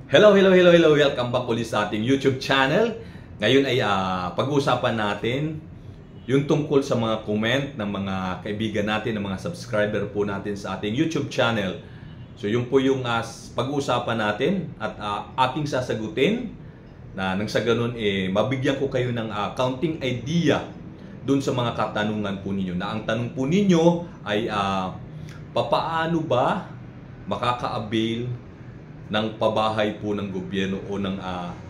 Hello. Welcome back ulit sa ating YouTube channel. Ngayon ay pag-uusapan natin yung tungkol sa mga comment ng mga kaibigan natin, ng mga subscriber po natin sa ating YouTube channel. So yun po yung pag-uusapan natin at aking sasagutin na nang sa ganun mabigyan ko kayo ng counting idea dun sa mga katanungan po ninyo. Na ang tanong po ninyo ay papaano ba makaka-avail ng pabahay po ng gobyerno o ng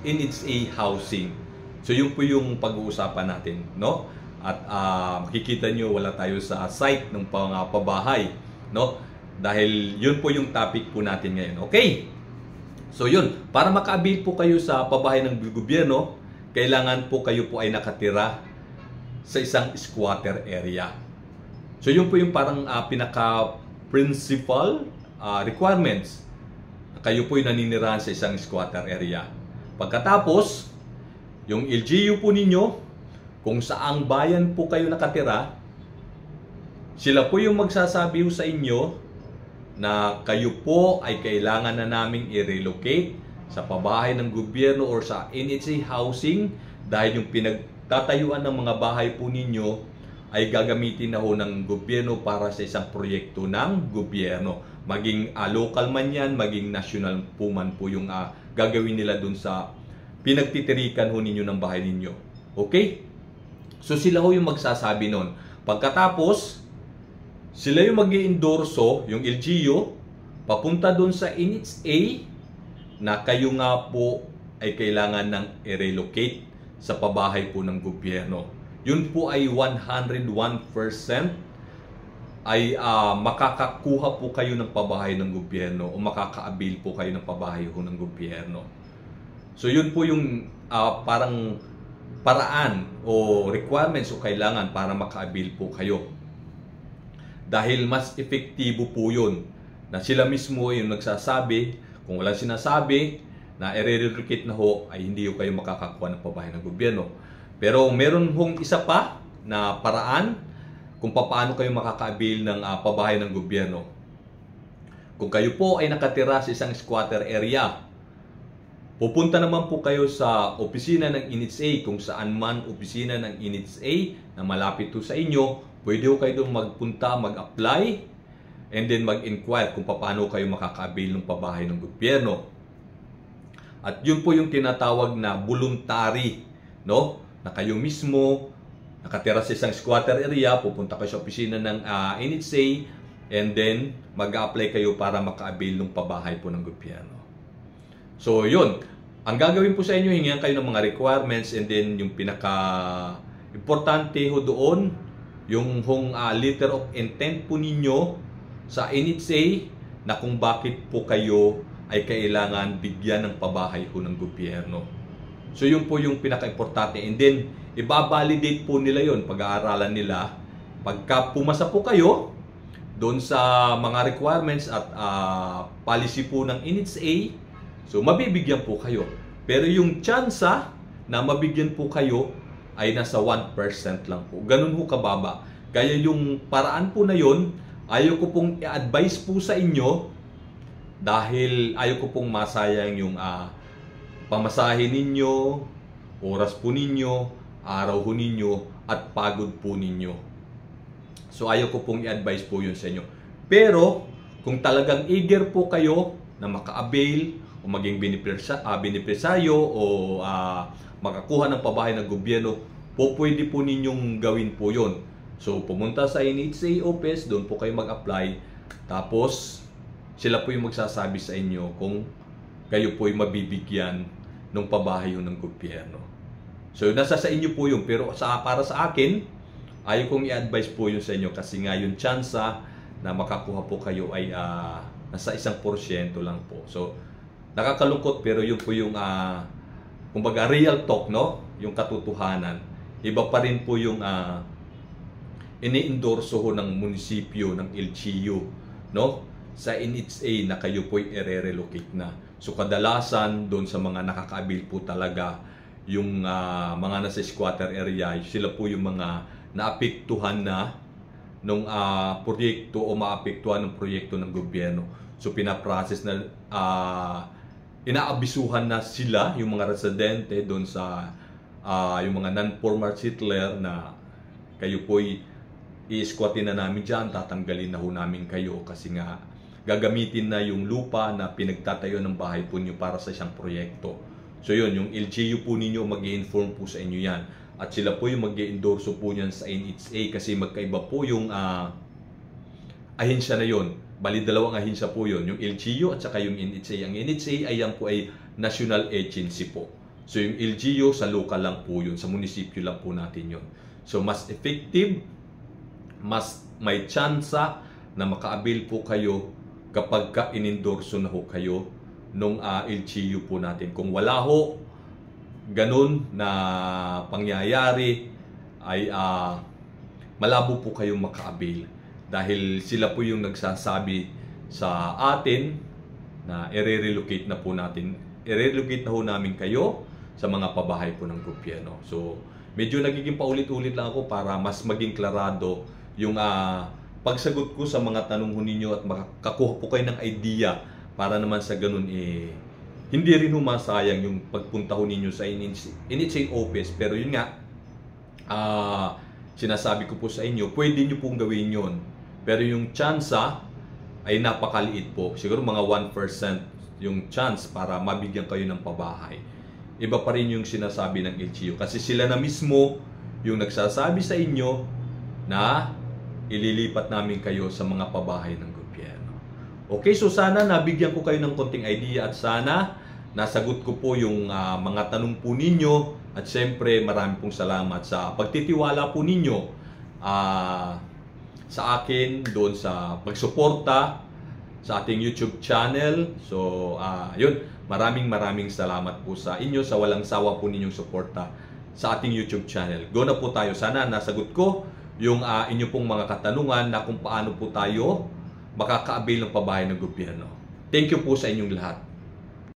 NHA housing. So yun po yung pag-uusapan natin, no? At makikita nyo wala tayo sa site ng pabahay, no? Dahil yun po yung topic po natin ngayon. Okay? So yun, para maka-avail po kayo sa pabahay ng gobyerno, kailangan po kayo po ay nakatira sa isang squatter area. So yun po yung parang pinaka-principal requirements. Kayo po'y naninirahan sa isang squatter area. Pagkatapos, yung LGU po ninyo, kung saang bayan po kayo nakatira, sila po yung magsasabi sa inyo na kayo po ay kailangan na naming i-relocate sa pabahay ng gobyerno or sa NHA housing dahil yung pinagtatayuan ng mga bahay po ninyo ay gagamitin na ho ng gobyerno para sa isang proyekto ng gobyerno. Maging local man yan, maging national po man po yung gagawin nila dun sa pinagtitirikan ho ninyo ng bahay ninyo. Okay? So sila ho yung magsasabi nun. Pagkatapos, sila yung mag-i-endorso, yung LGU, papunta dun sa NHA na kayo nga po ay kailangan ng i-relocate sa pabahay po ng gobyerno. Yun po ay 101% ay makakakuha po kayo ng pabahay ng gobyerno o makaka-avail po kayo ng pabahay ho ng gobyerno. So yun po yung parang paraan o requirements o kailangan para maka-avail po kayo. Dahil mas epektibo po yun na sila mismo yung nagsasabi. Kung walang sinasabi na i-relocate na ho ay hindi ho kayo makakakuha ng pabahay ng gobyerno. Pero meron hong isa pa na paraan kung paano kayo makaka-avail ng pabahay ng gobyerno. Kung kayo po ay nakatira sa isang squatter area, pupunta naman po kayo sa opisina ng NHA, kung saan man opisina ng NHA na malapit po sa inyo, pwede po kayo doon magpunta, mag-apply, and then mag-inquire kung paano kayo makaka-avail ng pabahay ng gobyerno. At yun po yung tinatawag na voluntary, no? Na kayo mismo nakatira sa isang squatter area, pupunta kayo sa opisina ng NHA, and then mag-apply kayo para maka-avail ng pabahay po ng gobyerno. So yun, ang gagawin po sa inyo, hingihan kayo ng mga requirements, and then yung pinaka-importante ho doon, yung letter of intent po ninyo sa NHA na kung bakit po kayo ay kailangan bigyan ng pabahay po ng gobyerno. So yun po yung pinaka-importante, and then i-validate po nila yon, pag-aaralan nila. Pagka pumasa po kayo doon sa mga requirements at policy po ng NHA, so mabibigyan po kayo. Pero yung tsansa na mabigyan po kayo ay nasa 1% lang po. Ganun po kababa. Kaya yung paraan po na yon, ayaw ko pong i-advise po sa inyo dahil ayaw ko pong masayang yung pamasahe ninyo, oras po ninyo, araw ho ninyo, at pagod po ninyo. So ayaw ko pong i-advise po yun sa inyo. Pero kung talagang eager po kayo na maka-avail o maging benepisaryo o makakuha ng pabahay ng gobyerno, pwede po ninyong gawin po yun. So pumunta sa NHA office, doon po kayo mag-apply, tapos sila po yung magsasabi sa inyo kung kayo po yung mabibigyan ng pabahay ng gobyerno. So nasa sa inyo po yun, pero para sa akin, ayaw kong i-advise po yun sa inyo kasi nga yung tsansa na makakuha po kayo ay nasa 1% lang po. So nakakalungkot, pero yun po yung kumbaga real talk, no? Yung katotohanan. Iba pa rin po yung ini-endorso ho ng munisipyo, ng LGU, no? Sa NHA na kayo po i-relocate na. So kadalasan doon sa mga nakaka-avail po talaga yung mga nasa squatter area, sila po yung mga naapektuhan na nung proyekto o maapektuhan ng proyekto ng gobyerno. So pinaprocess na inaabisuhan na sila, yung mga residente doon sa yung mga non-former settler na kayo po'y i-squatin na namin dyan, tatanggalin na ho namin kayo kasi nga gagamitin na yung lupa na pinagtatayo ng bahay po nyo para sa isang proyekto. So yun, yung LGU po ninyo mag-i-inform po sa inyo yan. At sila po yung mag-i-endorso po yan sa NHA kasi magkaiba po yung ahensya na yun. Bali, dalawang ahensya po yun. Yung LGU at saka yung NHA. Ang NHA ay yan po ay national agency po. So yung LGU sa local lang po yun. Sa munisipyo lang po natin yun. So mas effective, mas may tsansa na maka-avail po kayo kapag ka-inendorso na ho kayo nung LGU po natin. Kung wala ho ganun na pangyayari ay malabo po kayong maka-avail dahil sila po yung nagsasabi sa atin na i-relocate na po natin. I-relocate na ho namin kayo sa mga pabahay po ng gobyerno. So, medyo nagiging paulit-ulit lang ako para mas maging klarado yung pagsagot ko sa mga tanong ho ninyo at makakuha po kayo ng idea para naman sa ganun hindi rin humasayang yung pagpunta ho ninyo sa NHA office. Pero yun nga, sinasabi ko po sa inyo, pwede nyo pong gawin yun. Pero yung tsansa ay napakaliit po. Siguro mga 1% yung chance para mabigyan kayo ng pabahay. Iba pa rin yung sinasabi ng LGU. Kasi sila na mismo yung nagsasabi sa inyo na ililipat namin kayo sa mga pabahay ng gobyerno. Okay, so sana nabigyan ko kayo ng konting idea at sana nasagot ko po yung mga tanong po ninyo at siyempre marami pong salamat sa pagtitiwala po ninyo sa akin doon sa pagsuporta sa ating YouTube channel. So, yun, maraming salamat po sa inyo sa walang sawa po ninyong suporta sa ating YouTube channel. Go na po tayo. Sana nasagot ko yung inyo pong mga katanungan na kung paano po tayo makaka-avail ng pabahay ng gobyerno. Thank you po sa inyong lahat.